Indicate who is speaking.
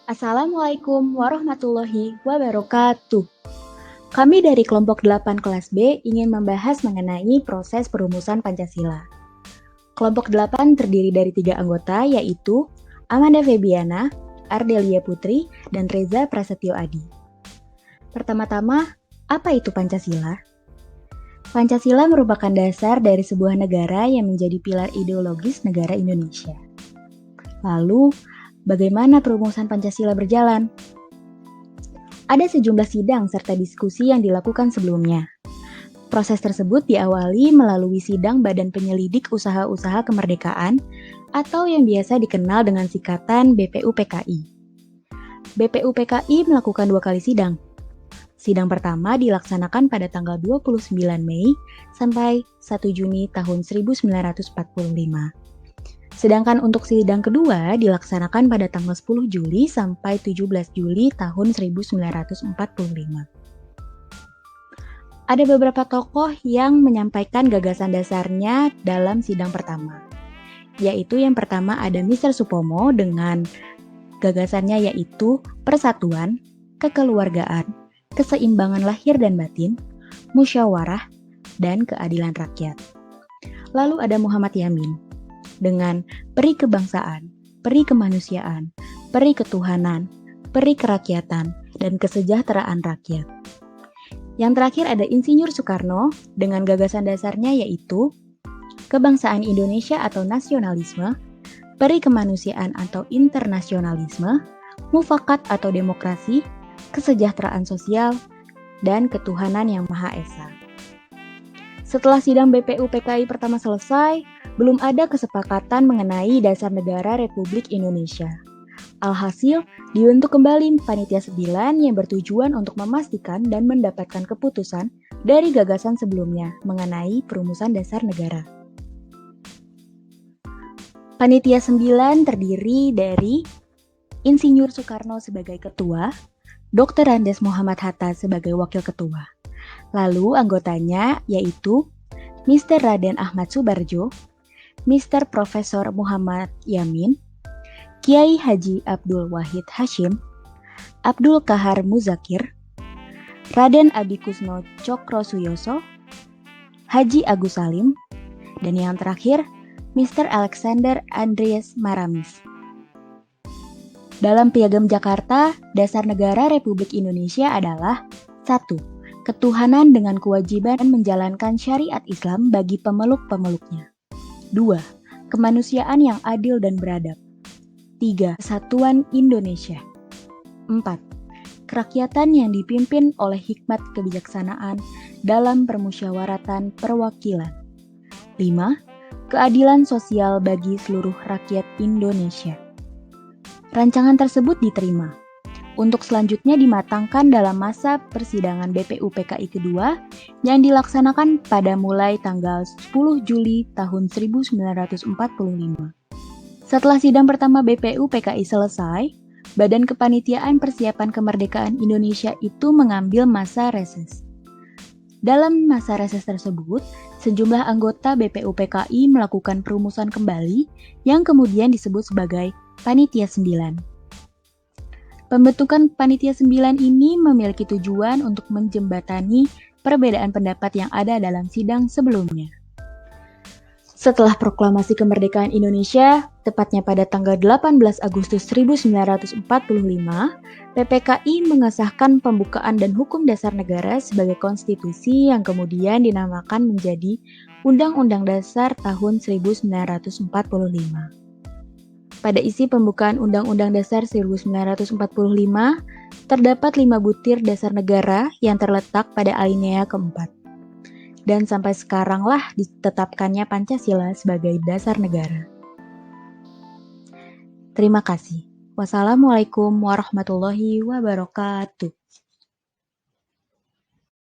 Speaker 1: Assalamualaikum warahmatullahi wabarakatuh. Kami dari kelompok 8 kelas B ingin membahas mengenai proses perumusan Pancasila. Kelompok 8 terdiri dari 3 anggota yaitu Amanda Febiana, Ardelia Putri, dan Reza Prasetyo Adi. Pertama-tama, apa itu Pancasila? Pancasila merupakan dasar dari sebuah negara yang menjadi pilar ideologis negara Indonesia. Lalu, bagaimana perumusan Pancasila berjalan? Ada sejumlah sidang serta diskusi yang dilakukan sebelumnya. Proses tersebut diawali melalui sidang Badan Penyelidik Usaha-Usaha Kemerdekaan atau yang biasa dikenal dengan singkatan BPUPKI. BPUPKI melakukan 2 kali sidang. Sidang pertama dilaksanakan pada tanggal 29 Mei sampai 1 Juni tahun 1945. Sedangkan untuk sidang kedua dilaksanakan pada tanggal 10 Juli sampai 17 Juli tahun 1945. Ada beberapa tokoh yang menyampaikan gagasan dasarnya dalam sidang pertama. Yaitu yang pertama ada Mr. Supomo dengan gagasannya yaitu persatuan, kekeluargaan, keseimbangan lahir dan batin, musyawarah, dan keadilan rakyat. Lalu ada Muhammad Yamin dengan peri kebangsaan, peri kemanusiaan, peri ketuhanan, peri kerakyatan, dan kesejahteraan rakyat. Yang terakhir ada Insinyur Soekarno dengan gagasan dasarnya yaitu kebangsaan Indonesia atau nasionalisme, peri kemanusiaan atau internasionalisme, mufakat atau demokrasi, kesejahteraan sosial, dan ketuhanan yang Maha Esa. Setelah sidang BPUPKI pertama selesai, belum ada kesepakatan mengenai dasar negara Republik Indonesia. Alhasil, dibentuk kembali Panitia 9 yang bertujuan untuk memastikan dan mendapatkan keputusan dari gagasan sebelumnya mengenai perumusan dasar negara. Panitia 9 terdiri dari Insinyur Soekarno sebagai ketua, Dr. Andes Muhammad Hatta sebagai wakil ketua. Lalu anggotanya yaitu Mr. Raden Ahmad Subarjo, Mr. Profesor Muhammad Yamin, Kiai Haji Abdul Wahid Hashim, Abdul Kahar Muzakir, Raden Abi Kusno Cokro Suyoso, Haji Agus Salim, dan yang terakhir Mr. Alexander Andreas Maramis. Dalam Piagam Jakarta, dasar negara Republik Indonesia adalah 1. Ketuhanan dengan kewajiban menjalankan syariat Islam bagi pemeluk-pemeluknya. 2. Kemanusiaan yang adil dan beradab. 3. Kesatuan Indonesia. 4. Kerakyatan yang dipimpin oleh hikmat kebijaksanaan dalam permusyawaratan perwakilan. 5. Keadilan sosial bagi seluruh rakyat Indonesia. Rancangan tersebut diterima. Untuk selanjutnya dimatangkan dalam masa persidangan BPUPKI kedua yang dilaksanakan pada mulai tanggal 10 Juli tahun 1945. Setelah sidang pertama BPUPKI selesai, Badan Kepanitiaan Persiapan Kemerdekaan Indonesia itu mengambil masa reses. Dalam masa reses tersebut, sejumlah anggota BPUPKI melakukan perumusan kembali yang kemudian disebut sebagai Panitia 9. Pembentukan Panitia 9 ini memiliki tujuan untuk menjembatani perbedaan pendapat yang ada dalam sidang sebelumnya. Setelah proklamasi kemerdekaan Indonesia, tepatnya pada tanggal 18 Agustus 1945, PPKI mengesahkan pembukaan dan hukum dasar negara sebagai konstitusi yang kemudian dinamakan menjadi Undang-Undang Dasar tahun 1945. Pada isi pembukaan Undang-Undang Dasar 1945, terdapat 5 butir dasar negara yang terletak pada alinea keempat. Dan sampai sekaranglah ditetapkannya Pancasila sebagai dasar negara. Terima kasih. Wassalamualaikum warahmatullahi wabarakatuh.